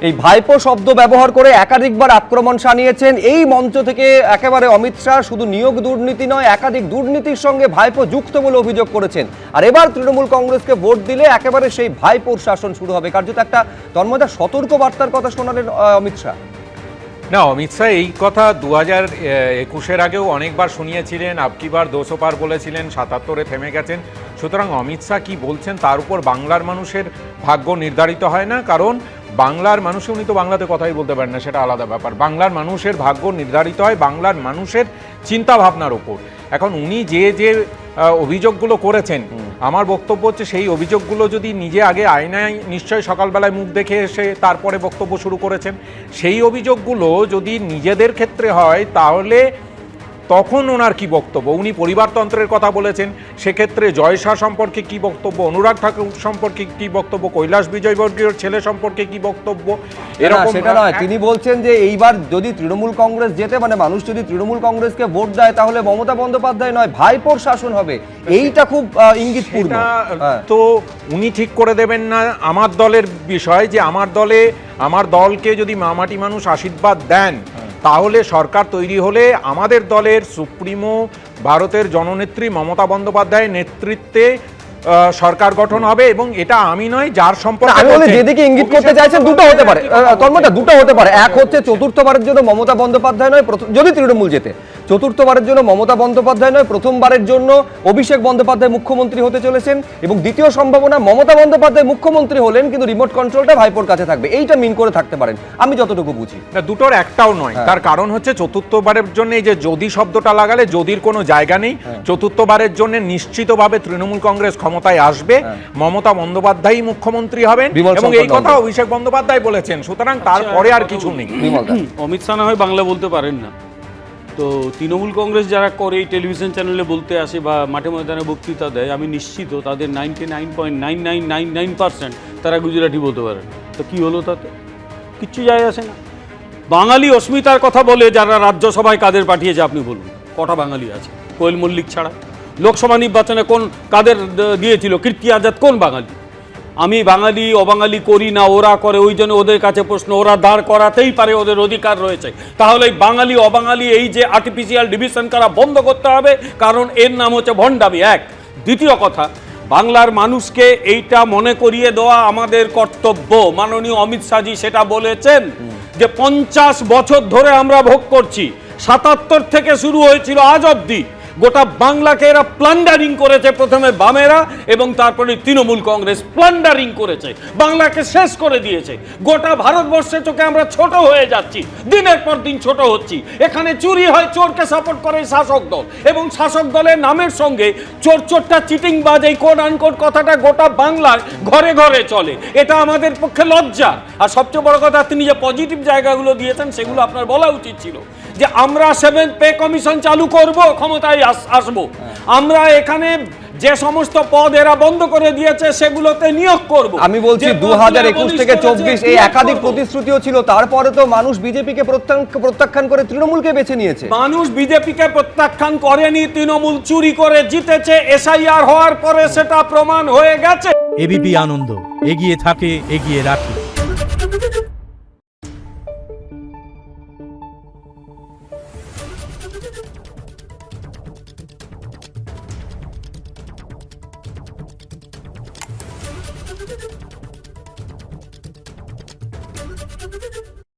এই ভাইপো শব্দ ব্যবহার করে একাধিকবার আক্রমণ শানিয়েছেন এই মঞ্চ থেকে। একেবারে অমিত শাহ শুধু নিয়োগ দুর্নীতি নয়, একাধিক দুর্নীতির সঙ্গে ভাইপো যুক্ত বলে অভিযোগ করেছেন। আর এবার তৃণমূল কংগ্রেসকে ভোট দিলে একেবারে সেই ভাইপোর শাসন শুরু হবে। কার্যত একটা তন্ময়দা সতর্ক বার্তার কথা শোনালেন অমিত শাহ। না, অমিত শাহ এই কথা 2021-এর আগেও অনেকবার শুনিয়েছিলেন, আবকিবার 200 পার বলেছিলেন, 77-এ থেমে গেছেন। সুতরাং অমিত শাহ কি বলছেন তার উপর বাংলার মানুষের ভাগ্য নির্ধারিত হয় না, কারণ বাংলার মানুষ, উনি তো বাংলাতে কথাই বলতে পারেন না, সেটা আলাদা ব্যাপার। বাংলার মানুষের ভাগ্য নির্ধারিত হয় বাংলার মানুষের চিন্তা ভাবনার উপর। এখন উনি যে অভিযোগগুলো করেছেন, আমার বক্তব্য হচ্ছে সেই অভিযোগগুলো যদি নিজে আগে আয়নায় নিশ্চয়ই সকালবেলায় মুখ দেখে এসে তারপরে বক্তব্য শুরু করেছেন, সেই অভিযোগগুলো যদি নিজেদের ক্ষেত্রে হয় তাহলে তখন ওনার কি বক্তব্য? উনি পরিবারতন্ত্রের কথা বলেছেন, সেক্ষেত্রে জয় শাহ সম্পর্কে কি বক্তব্য, অনুরাগ ঠাকুর সম্পর্কে কি বক্তব্য, কৈলাস বিজয়বর্গীয়র ছেলে সম্পর্কে কি বক্তব্য? এরকম সেটা নয়, তিনি বলছেন যে এইবার যদি তৃণমূল কংগ্রেস জেতে, মানে মানুষ যদি তৃণমূল কংগ্রেসকে ভোট দেয়, তাহলে মমতা বন্দ্যোপাধ্যায় নয় ভাইপোর শাসন হবে। এইটা খুব ইঙ্গিতপূর্ণ। তো উনি ঠিক করে দেবেন না আমার দলের বিষয়, যে আমার দলকে যদি মামাটি মানুষ আশীর্বাদ দেন তাহলে সরকার তৈরি হলে আমাদের দলের সুপ্রিমো ভারতের জননেত্রী মমতা বন্দ্যোপাধ্যায়ের নেতৃত্বে সরকার গঠন হবে। এবং এটা আমি নয়, যার সম্পর্কে আমি বলি যেদিকে ইঙ্গিত করতে চাইছেন দুটো হতে পারে, তন্ময়দা দুটো হতে পারে। এক হচ্ছে চতুর্থবারের জন্য মমতা বন্দ্যোপাধ্যায় নয়, যদি তৃণমূল জেতে চতুর্থবারের জন্য মমতা বন্দ্যোপাধ্যায় নয়, প্রথমবারের জন্য অভিষেক বন্দ্যোপাধ্যায় মুখ্যমন্ত্রী হতে চলেছেন। এবং দ্বিতীয় সম্ভাবনা, মমতা বন্দ্যোপাধ্যায় মুখ্যমন্ত্রী হলেন কিন্তু রিমোট কন্ট্রোলটা ভাইপোর কাছে থাকবে। এইটা মিন করে থাকতে পারেন, আমি যতটুকু বুঝি। না, দুটোর একটাও নয়। তার কারণ হচ্ছে চতুর্থবারের জন্য এই যে যদি শব্দটা লাগালে যদির কোনো জায়গা নেই। চতুর্থবারের জন্য নিশ্চিতভাবে তৃণমূল কংগ্রেস ক্ষমতায় আসবে, মমতা বন্দ্যোপাধ্যায় মুখ্যমন্ত্রী হবেন, এবং এই কথা অভিষেক বন্দ্যোপাধ্যায় বলেছেন। সুতরাং তারপরে আর কিছু নেই। অমিত শাহ না হয় বাংলা বলতে পারেন না, তো তৃণমূল কংগ্রেস যারা করে এই টেলিভিশন চ্যানেলে বলতে আসে বা মাঠে ময়দানে বক্তৃতা দেয়, আমি নিশ্চিত তাদের 99.9999% তারা গুজরাটি বলতে পারে। তো কি হলো তাতে? কিচ্ছু যায় আসে না। বাঙালি অস্মিতার কথা বলে যারা রাজ্যসভায় কাদের পাঠিয়েছে আপনি বলুন, কটা বাঙালি আছে কোয়েল মল্লিক ছাড়া? লোকসভা নির্বাচনে কাদের দিয়েছিল? কীর্তি আজাদ কোন বাঙালি? আমি বাঙালি অবাঙালি করি না, ওরা করে, ওই জন্য ওদের কাছে প্রশ্ন, ওরা দাঁড় করাতেই পারে, ওদের অধিকার রয়েছে। তাহলে বাঙালি অবাঙালি এই যে আর্টিফিশিয়াল ডিভিশন করা বন্ধ করতে হবে, কারণ এর নাম হচ্ছে ভণ্ডামি। এক। দ্বিতীয় কথা, বাংলার মানুষকে এইটা মনে করিয়ে দেওয়া আমাদের কর্তব্য। মাননীয় অমিত শাহজি সেটা বলেছেন যে 50 বছর ধরে আমরা ভোগ করছি, 77 থেকে শুরু হয়েছিল আজ অবধি। গোটা বাংলাকে এরা প্লান্ডারিং করেছে, প্রথমে বামেরা এবং তারপরে তৃণমূল কংগ্রেস প্লান্ডারিং করেছে, বাংলাকে শেষ করে দিয়েছে। গোটা ভারতবর্ষের চোখে আমরা ছোট হয়ে যাচ্ছি, দিনের পর দিন ছোট হচ্ছি। এখানে চুরি হয়, চোরকে সাপোর্ট করে শাসক দল, এবং শাসক দলের নামের সঙ্গে চোরটা চিটিংবাজ, এই কোড আনকোড কথাটা গোটা বাংলার ঘরে ঘরে চলে। এটা আমাদের পক্ষে লজ্জা। আর সবচেয়ে বড় কথা, তিনি যে পজিটিভ জায়গাগুলো দিয়েছেন সেগুলো আপনার বলা উচিত ছিল, যে আমরা 7th পে কমিশন চালু করব, ক্ষমতায় আসবো, আমরা এখানে যে সমস্ত পদ এরা বন্ধ করে দিয়েছে সেগুলোতে নিয়োগ করব। আমি বলছি 2021 থেকে 24 এই একাধিক প্রতিশ্রুতিও ছিল, তারপরে তো মানুষ বিজেপিকে প্রত্যাখ্যান করে তৃণমূলকে বেছে নিয়েছে। মানুষ বিজেপিকে প্রত্যাখ্যান করেনি, তৃণমূল চুরি করে জিতেছে, এসআইআর হওয়ার পরে সেটা প্রমাণ হয়ে গেছে। এবিপি আনন্দ, এগিয়ে থাকে, এগিয়ে রাখে।